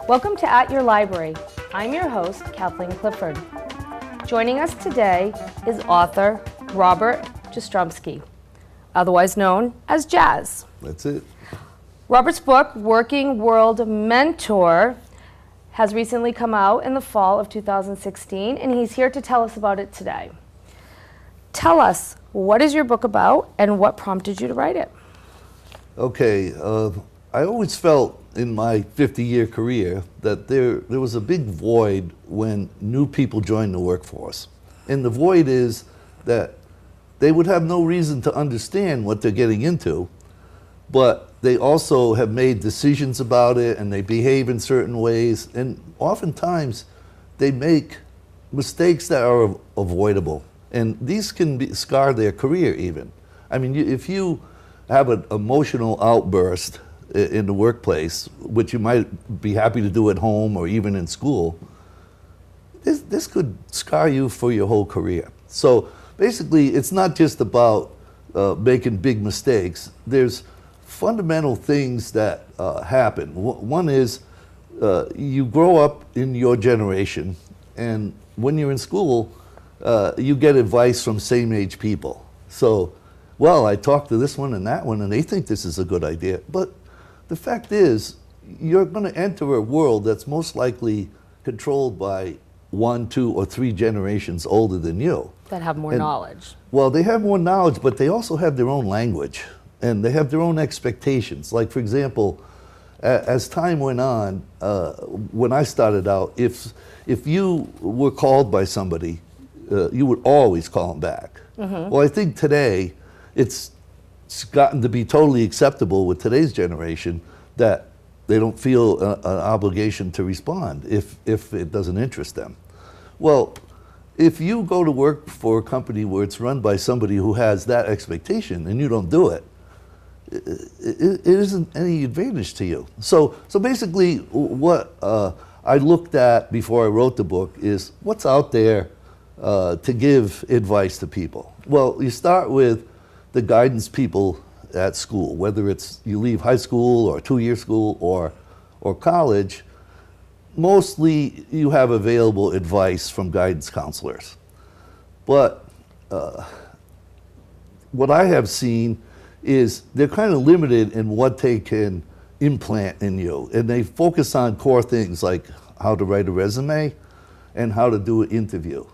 Welcome to At Your Library. I'm your host, Cathleen Clifford. Joining us today is author Robert Jastremski, otherwise known as Jazz. That's it. Robert's book, Working World Mentor, has recently come out in the fall of 2016, and he's here to tell us about it today. Tell us, what is your book about, and what prompted you to write it? Okay, I always felt in my 50-year career that there was a big void when new people joined the workforce. And the void is that they would have no reason to understand what they're getting into, but they also have made decisions about it and they behave in certain ways, and oftentimes they make mistakes that are avoidable. And these can scar their career even. I mean, if you have an emotional outburst in the workplace, which you might be happy to do at home or even in school, this could scar you for your whole career. So basically, it's not just about making big mistakes. There's fundamental things that happen. One is you grow up in your generation, and when you're in school, you get advice from same-age people. So, well, I talked to this one and that one, and they think this is a good idea. But the fact is, you're going to enter a world that's most likely controlled by 1, 2, or 3 generations older than you. That have more knowledge. Well, they have more knowledge, but they also have their own language, and they have their own expectations. Like, for example, as time went on, when I started out, if you were called by somebody, you would always call them back. Mm-hmm. Well, I think today it's gotten to be totally acceptable with today's generation that they don't feel an obligation to respond if it doesn't interest them. Well, if you go to work for a company where it's run by somebody who has that expectation and you don't do it, it isn't any advantage to you. So basically what I looked at before I wrote the book is what's out there to give advice to people. Well, you start with the guidance people at school, whether it's you leave high school or 2-year school or college. Mostly you have available advice from guidance counselors. But what I have seen is they're kind of limited in what they can implant in you. And they focus on core things like how to write a resume and how to do an interview.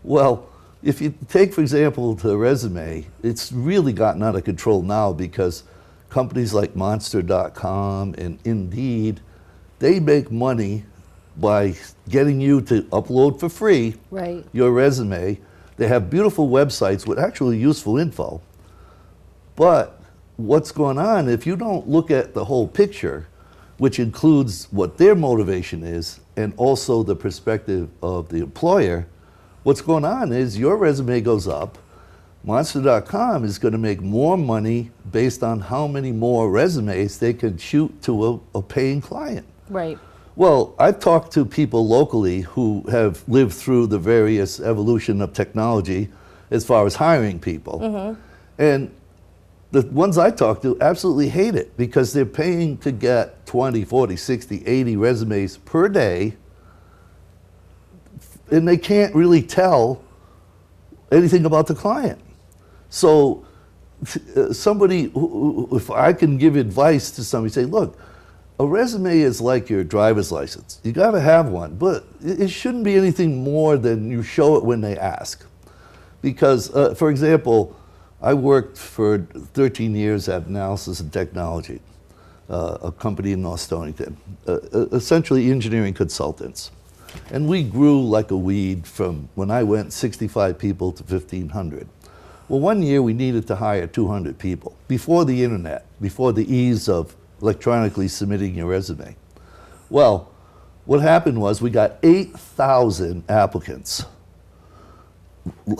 Well, if you take, for example, the resume, it's really gotten out of control now because companies like Monster.com and Indeed, they make money by getting you to upload for free your resume. They have beautiful websites with actually useful info. But what's going on, if you don't look at the whole picture, which includes what their motivation is and also the perspective of the employer, what's going on is your resume goes up. Monster.com is going to make more money based on how many more resumes they can shoot to a paying client. Right. Well, I've talked to people locally who have lived through the various evolution of technology as far as hiring people. Mm-hmm. And the ones I talk to absolutely hate it because they're paying to get 20, 40, 60, 80 resumes per day, and they can't really tell anything about the client. So somebody, if I can give advice to somebody, say, look, a resume is like your driver's license. You got to have one, but it shouldn't be anything more than you show it when they ask. Because, for example, I worked for 13 years at Analysis and Technology, a company in North Stonington, essentially engineering consultants. And we grew like a weed from when I went 65 people to 1,500. Well, one year we needed to hire 200 people before the internet, before the ease of electronically submitting your resume. Well, what happened was we got 8,000 applicants.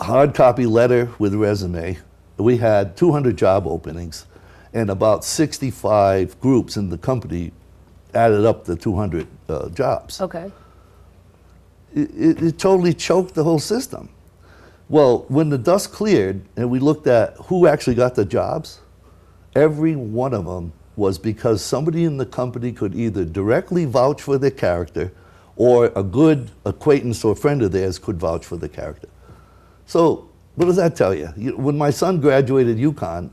Hard copy letter with resume. We had 200 job openings and about 65 groups in the company added up the 200 jobs. Okay. It totally choked the whole system. Well, when the dust cleared and we looked at who actually got the jobs, every one of them was because somebody in the company could either directly vouch for their character or a good acquaintance or friend of theirs could vouch for the character. So what does that tell you? When my son graduated UConn,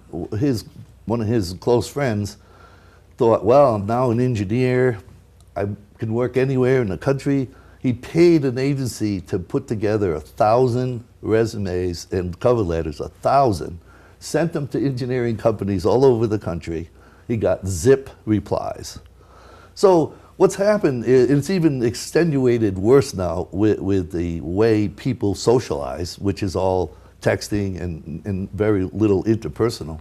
one of his close friends thought, well, I'm now an engineer, I can work anywhere in the country. He paid an agency to put together 1,000 resumes and cover letters, 1,000, sent them to engineering companies all over the country. He got zip replies. So what's happened is it's even extenuated worse now with the way people socialize, which is all texting and very little interpersonal.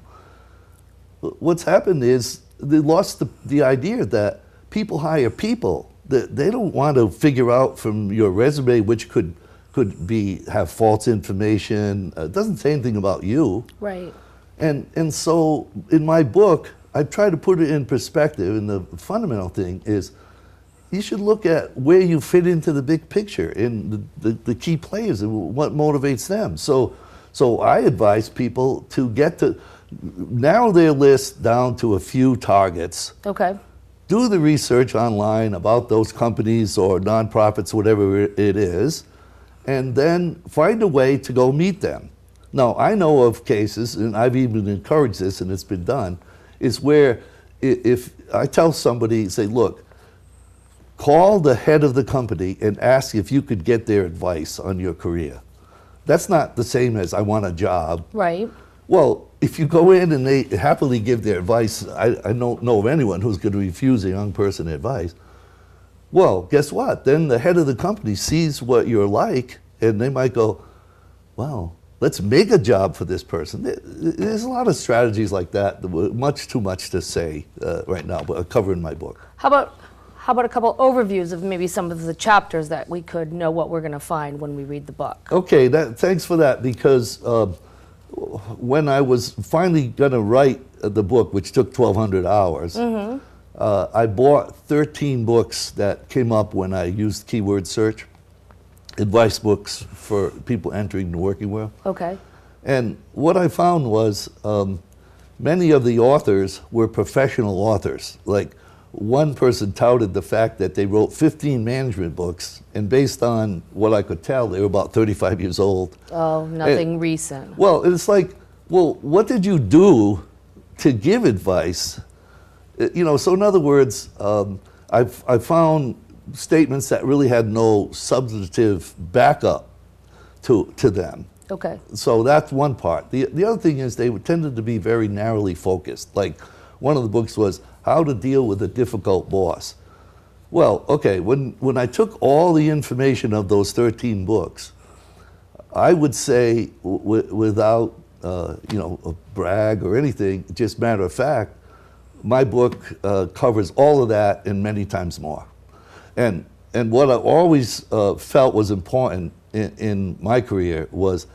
What's happened is they lost the idea that people hire people. They don't want to figure out from your resume which could have false information. It doesn't say anything about you. Right. And so in my book, I try to put it in perspective, and the fundamental thing is you should look at where you fit into the big picture and the key players and what motivates them. So I advise people to narrow their list down to a few targets. Okay. Do the research online about those companies or nonprofits, whatever it is, and then find a way to go meet them. Now, I know of cases, and I've even encouraged this, and it's been done, is where if I tell somebody, say, look, call the head of the company and ask if you could get their advice on your career. That's not the same as I want a job. Right. Well, if you go in and they happily give their advice, I don't know of anyone who's going to refuse a young person advice. Well, guess what? Then the head of the company sees what you're like, and they might go, well, let's make a job for this person. There's a lot of strategies like that, much too much to say right now, but I cover in my book. How about a couple overviews of maybe some of the chapters that we could know what we're going to find when we read the book? Okay, thanks for that, because when I was finally going to write the book, which took 1,200 hours, I bought 13 books that came up when I used keyword search, advice books for people entering the working world. Okay. And what I found was many of the authors were professional authors. Like one person touted the fact that they wrote 15 management books, and based on what I could tell, they were about 35 years old. Oh, nothing recent. Well, it's like, well, what did you do to give advice? So in other words, I found statements that really had no substantive backup to them. Okay. So that's one part. The other thing is they tended to be very narrowly focused. Like one of the books was How to Deal with a Difficult Boss. Well, okay, when I took all the information of those 13 books, I would say without a brag or anything, just matter of fact, my book covers all of that and many times more. And what I always felt was important in my career was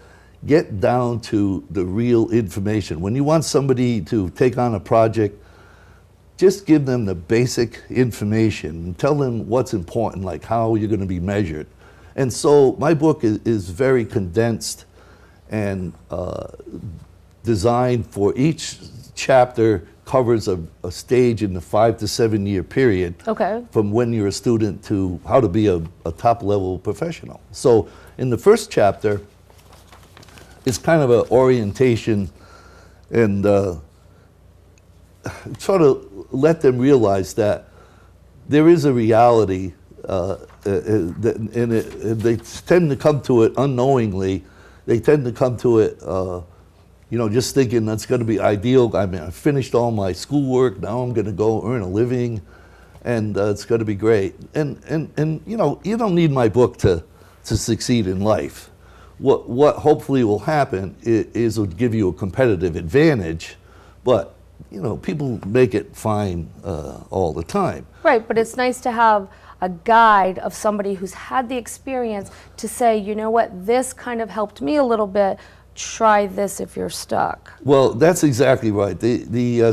get down to the real information. When you want somebody to take on a project, just give them the basic information and tell them what's important, like how you're going to be measured. And so my book is very condensed and designed for each chapter covers a stage in the 5 to 7 year period. Okay. From when you're a student to how to be a top level professional. So in the first chapter, it's kind of an orientation and try to let them realize that there is a reality and they tend to come to it unknowingly. They tend to come to it just thinking that's going to be ideal. I mean, I finished all my schoolwork. Now I'm going to go earn a living, and it's going to be great. And you don't need my book to succeed in life. What hopefully will happen is it'll give you a competitive advantage, but people make it fine all the time. Right, but it's nice to have a guide of somebody who's had the experience to say, you know what, this kind of helped me a little bit. Try this if you're stuck. Well, that's exactly right.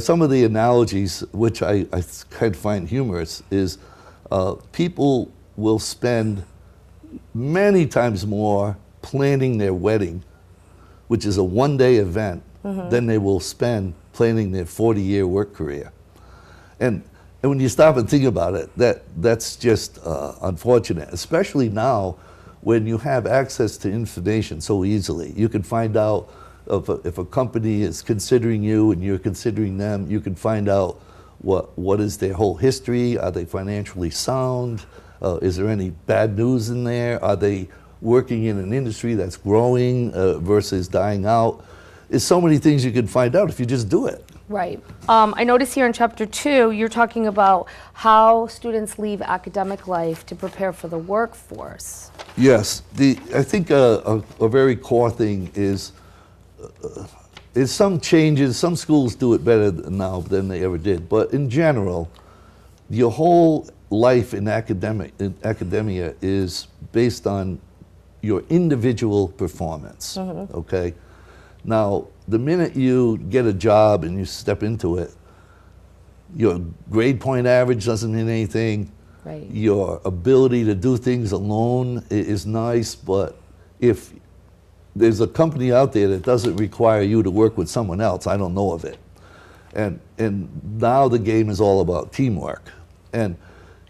Some of the analogies, which I kind of find humorous, is people will spend many times more planning their wedding, which is a one-day event, than they will spend planning their 40-year work career. And when you stop and think about it, that's just unfortunate, especially now when you have access to information so easily. You can find out if a company is considering you and you're considering them. You can find out what is their whole history. Are they financially sound? Is there any bad news in there? Are they working in an industry that's growing versus dying out? There's so many things you can find out if you just do it. Right. I notice here in chapter 2, you're talking about how students leave academic life to prepare for the workforce. Yes. I think a very core thing is some changes. Some schools do it better now than they ever did. But in general, your whole life in academia is based on your individual performance. Mm-hmm. Okay? Now, the minute you get a job and you step into it, your grade point average doesn't mean anything. Right. Your ability to do things alone is nice, but if there's a company out there that doesn't require you to work with someone else, I don't know of it. And now the game is all about teamwork. And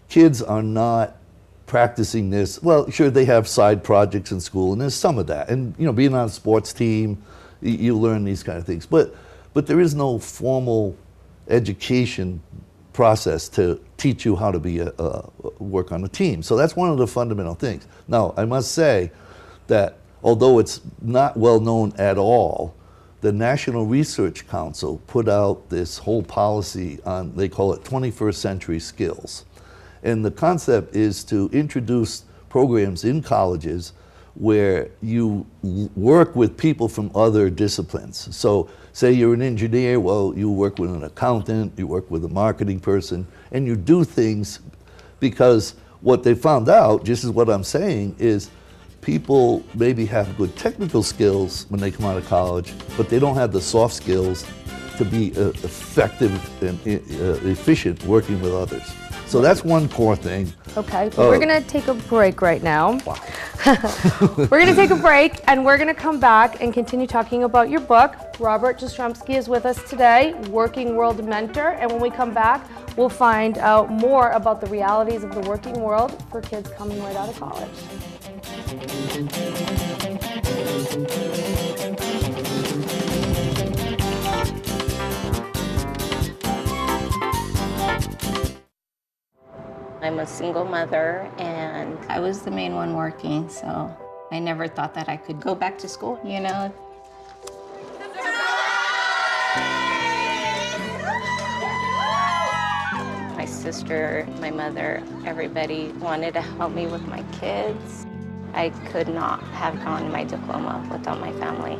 kids are not practicing this. Well, sure, they have side projects in school, and there's some of that. And being on a sports team, you learn these kind of things. But there is no formal education process to teach you how to be work on a team. So that's one of the fundamental things. Now, I must say that although it's not well known at all, the National Research Council put out this whole policy on, they call it 21st century skills. And the concept is to introduce programs in colleges where you work with people from other disciplines. So say you're an engineer, well, you work with an accountant, you work with a marketing person, and you do things because what they found out, just as what I'm saying, is people maybe have good technical skills when they come out of college, but they don't have the soft skills to be effective and efficient working with others. So that's one core thing. Okay, but we're going to take a break right now. Wow. We're going to take a break, and we're going to come back and continue talking about your book. Robert Jastremski is with us today, Working World Mentor, and when we come back, we'll find out more about the realities of the working world for kids coming right out of college. I'm a single mother, and I was the main one working, so I never thought that I could go back to school, My sister, my mother, everybody wanted to help me with my kids. I could not have gotten my diploma without my family.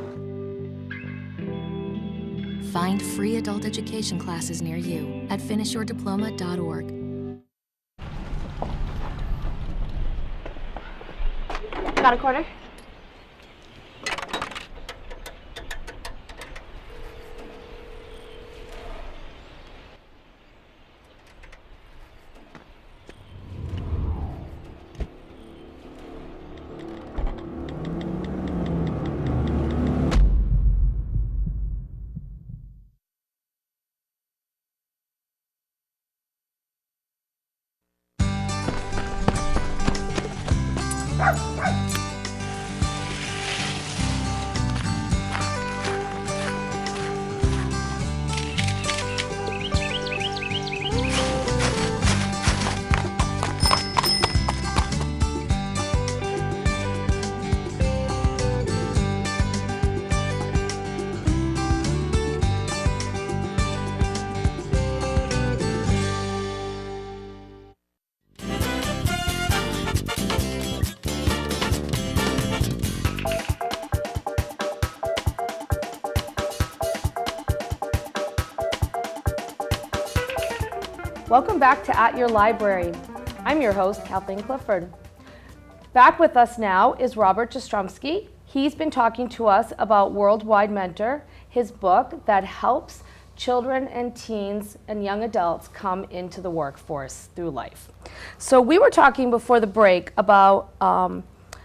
Find free adult education classes near you at finishyourdiploma.org. Got a quarter? Welcome back to At Your Library. I'm your host, Kathleen Clifford. Back with us now is Robert Jastremski. He's been talking to us about Worldwide Mentor, his book that helps children and teens and young adults come into the workforce through life. So we were talking before the break about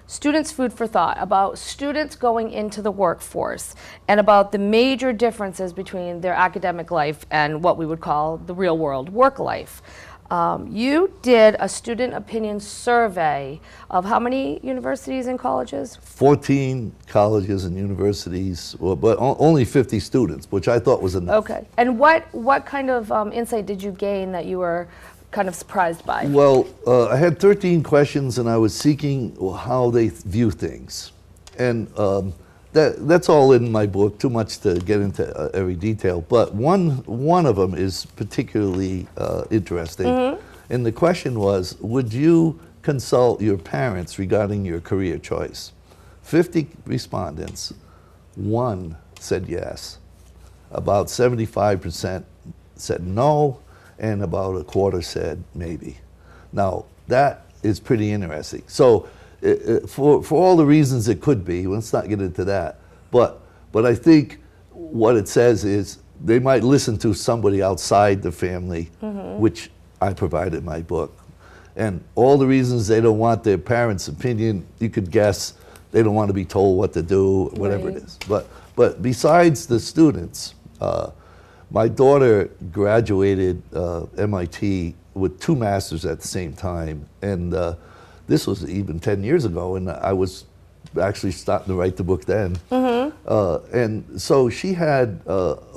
students' food for thought, about students going into the workforce, and about the major differences between their academic life and what we would call the real world work life. You did a student opinion survey of how many universities and colleges? 14 colleges and universities, well, but only 50 students, which I thought was enough. Okay. And what kind of insight did you gain that you were kind of surprised by? Well, I had 13 questions, and I was seeking how they view things. And that's all in my book, too much to get into every detail. But one of them is particularly interesting. And the question was, would you consult your parents regarding your career choice? 50 respondents, one said yes. About 75% said no, and about a quarter said maybe. Now, that is pretty interesting. So, for all the reasons it could be, let's not get into that, but I think what it says is they might listen to somebody outside the family, which I provide in my book. And all the reasons they don't want their parents' opinion, you could guess they don't want to be told what to do, whatever it is. But besides the students, my daughter graduated MIT with 2 masters at the same time, and this was even 10 years ago, and I was actually starting to write the book then. And so she had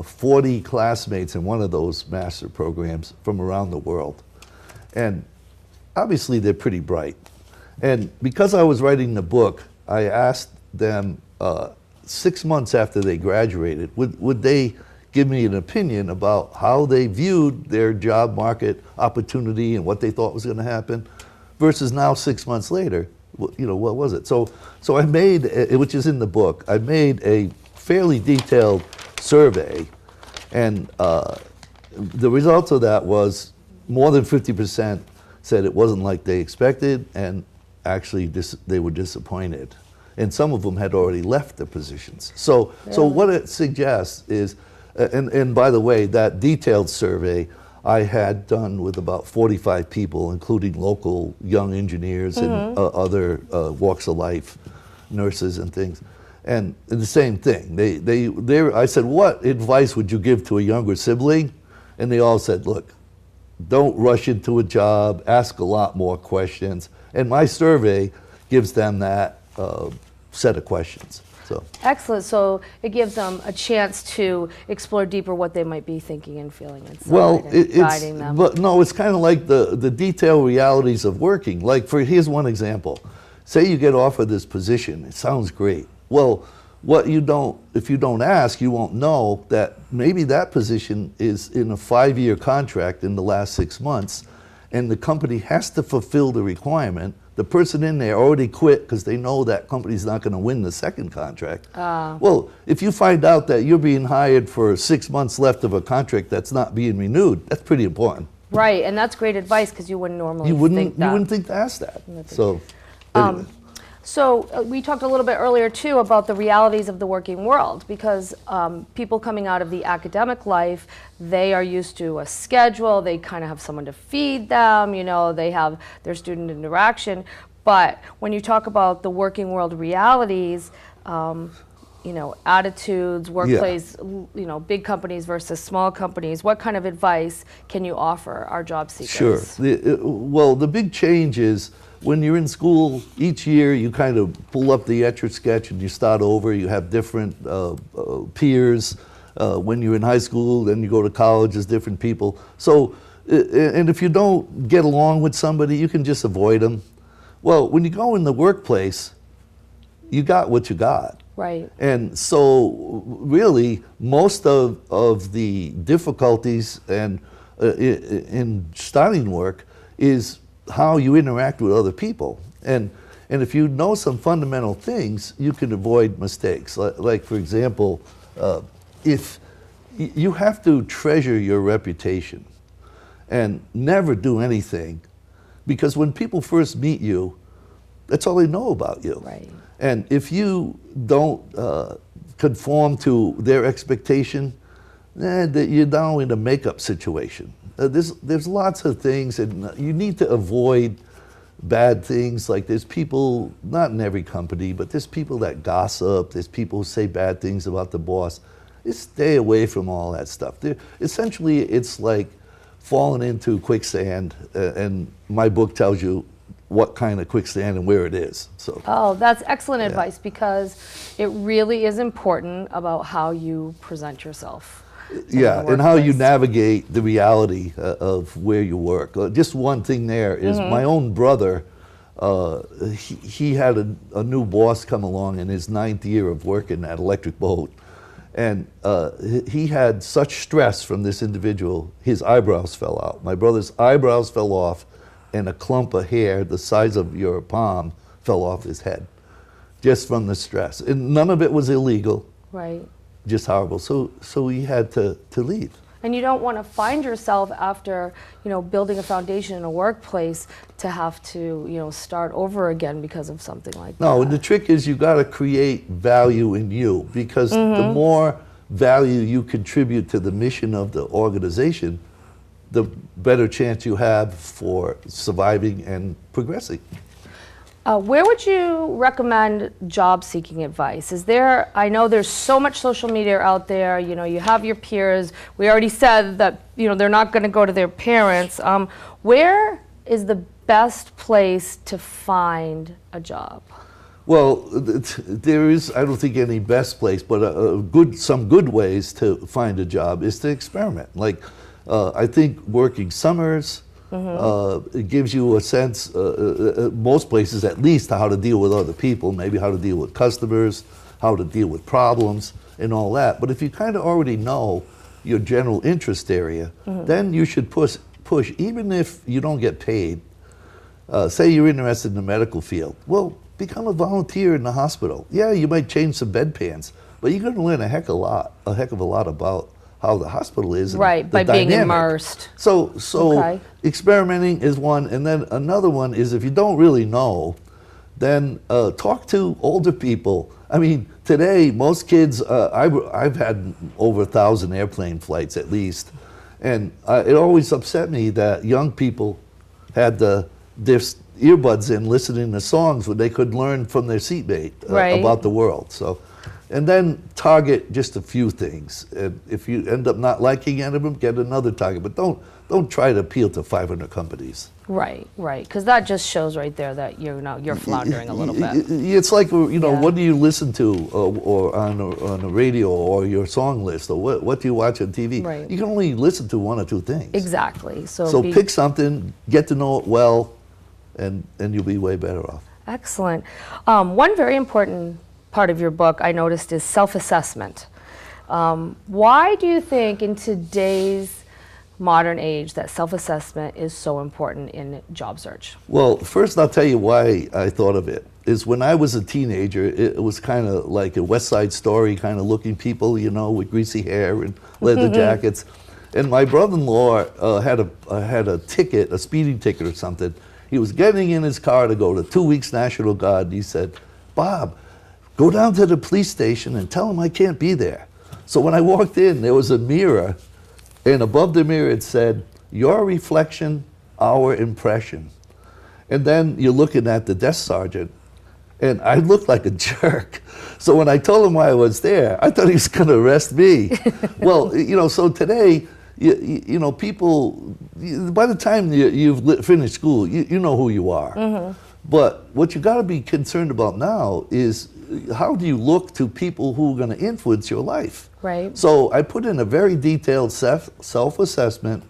40 classmates in one of those master programs from around the world. And obviously they're pretty bright. And because I was writing the book, I asked them 6 months after they graduated, would they give me an opinion about how they viewed their job market opportunity and what they thought was going to happen, versus now 6 months later, you know, what was it? So I made, which is in the book, I made a fairly detailed survey, and the results of that was more than 50% said it wasn't like they expected, and actually they were disappointed. And some of them had already left their positions. So what it suggests is, and by the way, that detailed survey I had done with about 45 people, including local young engineers and other walks of life, nurses and things. And the same thing. I said, what advice would you give to a younger sibling? And they all said, look, don't rush into a job, ask a lot more questions. And my survey gives them that set of questions. So. Excellent. So it gives them a chance to explore deeper what they might be thinking and feeling inside, well, and guiding them. But no, it's kind of like the detailed realities of working. Like, here's one example. Say you get offered this position. It sounds great. Well, if you don't ask, you won't know that maybe that position is in a 5-year contract in the last 6 months, and the company has to fulfill the requirement. The person in there already quit because they know that company's not going to win the second contract. Well, if you find out that you're being hired for 6 months left of a contract that's not being renewed, that's pretty important. Right, and that's great advice because you wouldn't normally think that. You wouldn't think to ask that. So, anyway. So we talked a little bit earlier too about the realities of the working world, because people coming out of the academic life, they are used to a schedule, they kind of have someone to feed them, you know, they have their student interaction. But when you talk about the working world realities, you know, attitudes, workplace, you know, big companies versus small companies, what kind of advice can you offer our job seekers? Sure. Well, the big change is, when you're in school, each year you kind of pull up the Etch-a-Sketch and you start over. You have different peers. When you're in high school, then you go to college, there's different people. So, and if you don't get along with somebody, you can just avoid them. Well, when you go in the workplace, you got what you got. Right. And so really, most of the difficulties and in starting work is how you interact with other people. And if you know some fundamental things, you can avoid mistakes. Like for example, if you have to treasure your reputation and never do anything, because when people first meet you, that's all they know about you. Right. And if you don't conform to their expectation, you're now in a makeup situation. There's lots of things, and you need to avoid bad things. Like there's people, not in every company, but there's people that gossip, there's people who say bad things about the boss. Just stay away from all that stuff. Essentially, it's like falling into quicksand, and my book tells you what kind of quicksand and where it is. So. Oh, that's excellent advice, because it really is important about how you present yourself. Yeah, and how you navigate the reality of where you work. Just one thing there is my own brother, he had a new boss come along in his 9th year of working at Electric Boat. And he had such stress from this individual, his eyebrows fell out. My brother's eyebrows fell off, and a clump of hair the size of your palm fell off his head, just from the stress. And none of it was illegal. Right. Just horrible. So he had to leave. And you don't want to find yourself after, building a foundation in a workplace to have to, start over again because of something like that. No, and the trick is you got to create value in you, because the more value you contribute to the mission of the organization, the better chance you have for surviving and progressing. Where would you recommend job-seeking advice? I know there's so much social media out there, you have your peers. We already said that, they're not going to go to their parents. Where is the best place to find a job? Well, there is, I don't think, any best place, but some good ways to find a job is to experiment. Like, I think working summers, it gives you a sense, most places at least, how to deal with other people, maybe how to deal with customers, how to deal with problems, and all that. But if you kind of already know your general interest area, then you should push, even if you don't get paid. Say you're interested in the medical field. Well, become a volunteer in the hospital. Yeah, you might change some bedpans, but you're going to learn a heck of a lot about how the hospital is. Right, by being immersed. So experimenting is one, and then another one is if you don't really know, then talk to older people. I mean, today, most kids, I've had over 1,000 airplane flights at least, and it always upset me that young people had their earbuds in listening to songs when they could learn from their seatmate about the world. So. And then target just a few things. If you end up not liking any of them, get another target. But don't try to appeal to 500 companies. Right, because that just shows right there that you're floundering a little bit. It's like, what do you listen to or on a radio or your song list, or what do you watch on TV? Right. You can only listen to one or two things. Exactly. So pick something, get to know it well, and you'll be way better off. Excellent. One very important part of your book I noticed is self-assessment. Why do you think in today's modern age that self-assessment is so important in job search? Well, first I'll tell you why I thought of it. Is when I was a teenager, it was kind of like a West Side Story kind of looking people, with greasy hair and leather jackets. And my brother-in-law had a speeding ticket or something. He was getting in his car to go to 2 weeks National Guard, and he said, "Bob, go down to the police station and tell them I can't be there." So when I walked in, there was a mirror, and above the mirror it said, "Your reflection, our impression." And then you're looking at the desk sergeant, and I looked like a jerk. So when I told him why I was there, I thought he was going to arrest me. Well, so today, people, by the time you've finished school, you know who you are. But what you got to be concerned about now is how do you look to people who are going to influence your life? Right. So I put in a very detailed self-assessment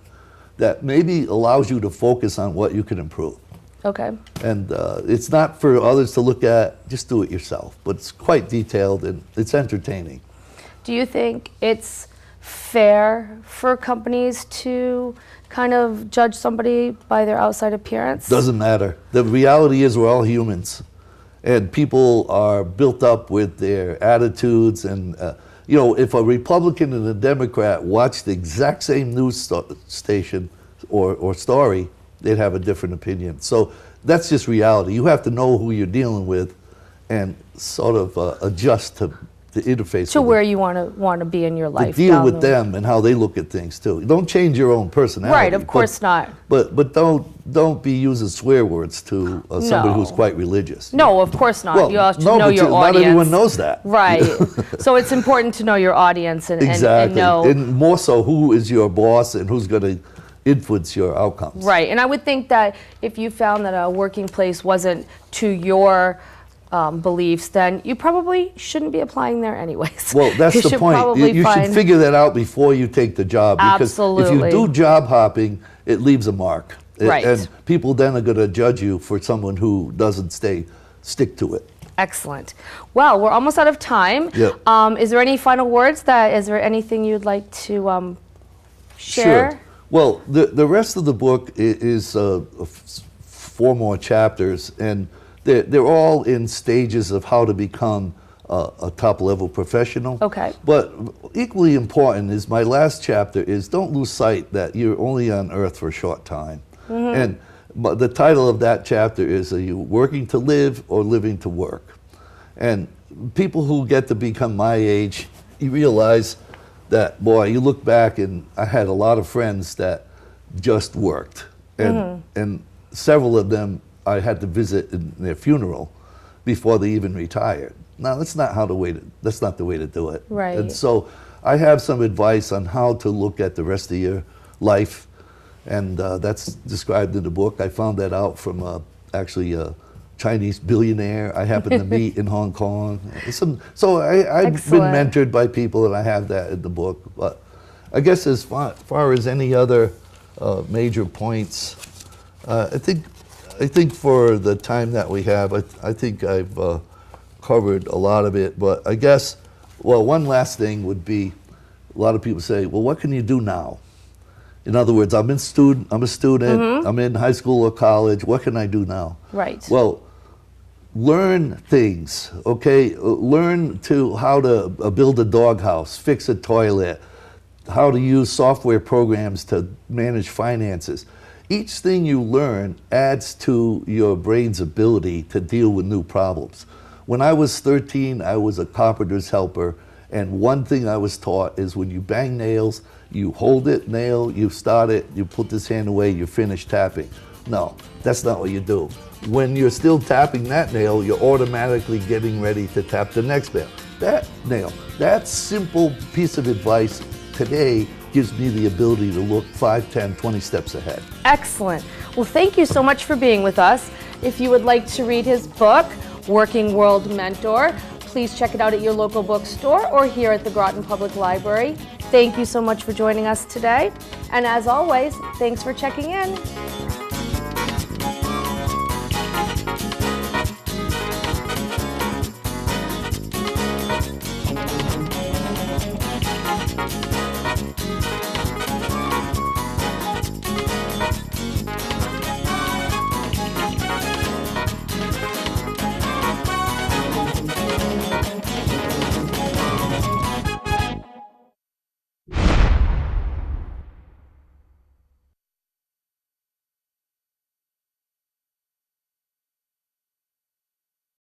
that maybe allows you to focus on what you can improve. Okay. And it's not for others to look at, just do it yourself. But it's quite detailed and it's entertaining. Do you think it's fair for companies to kind of judge somebody by their outside appearance? Doesn't matter. The reality is we're all humans. And people are built up with their attitudes. And, if a Republican and a Democrat watch the exact same news station or story, they'd have a different opinion. So that's just reality. You have to know who you're dealing with and sort of adjust to to interface To with where you want to be in your to life. deal down with the- them and how they look at things too. Don't change your own personality. Right, of course not. But don't be using swear words to somebody who's No. quite religious. No, of course not. Well, You have to no, know but your not audience. everyone knows that. Right. So it's important to know your audience and Exactly. know. And more so, who is your boss and who's going to influence your outcomes. Right. And I would think that if you found that a working place wasn't to your beliefs, then you probably shouldn't be applying there anyways. Well, that's You the should point. You, probably you should find- figure that out before you take the job. Because Absolutely. if you do job hopping, it leaves a mark. Right. And people then are going to judge you for someone who doesn't stick to it. Excellent. Well, we're almost out of time. Yep. Is there any final words? Is there anything you'd like to share? Sure. Well, the rest of the book is 4 more chapters, and they're all in stages of how to become a top-level professional. Okay. But equally important is my last chapter is don't lose sight that you're only on Earth for a short time. And the title of that chapter is, are you working to live or living to work? And people who get to become my age, you realize that, boy, you look back and I had a lot of friends that just worked. And several of them I had to visit in their funeral before they even retired. Now, that's not the way to do it. Right. And so I have some advice on how to look at the rest of your life, and that's described in the book. I found that out from actually a Chinese billionaire I happened to meet in Hong Kong. So I've been Excellent. mentored by people, and I have that in the book. But I guess as far as any other major points, I think for the time that we have, I think I've covered a lot of it. But I guess, well, one last thing would be, a lot of people say, well, what can you do now? In other words, I'm a student, I'm in high school or college, what can I do now? Right. Well, learn things, okay? Learn how to build a doghouse, fix a toilet, how to use software programs to manage finances. Each thing you learn adds to your brain's ability to deal with new problems. When I was 13, I was a carpenter's helper, and one thing I was taught is when you bang nails, you hold it, nail, you start it, you put this hand away, you finish tapping. No, that's not what you do. When you're still tapping that nail, you're automatically getting ready to tap the next nail. That simple piece of advice today gives me the ability to look 5, 10, 20 steps ahead. Excellent. Well, thank you so much for being with us. If you would like to read his book, Working World Mentor, please check it out at your local bookstore or here at the Groton Public Library. Thank you so much for joining us today. And as always, thanks for checking in.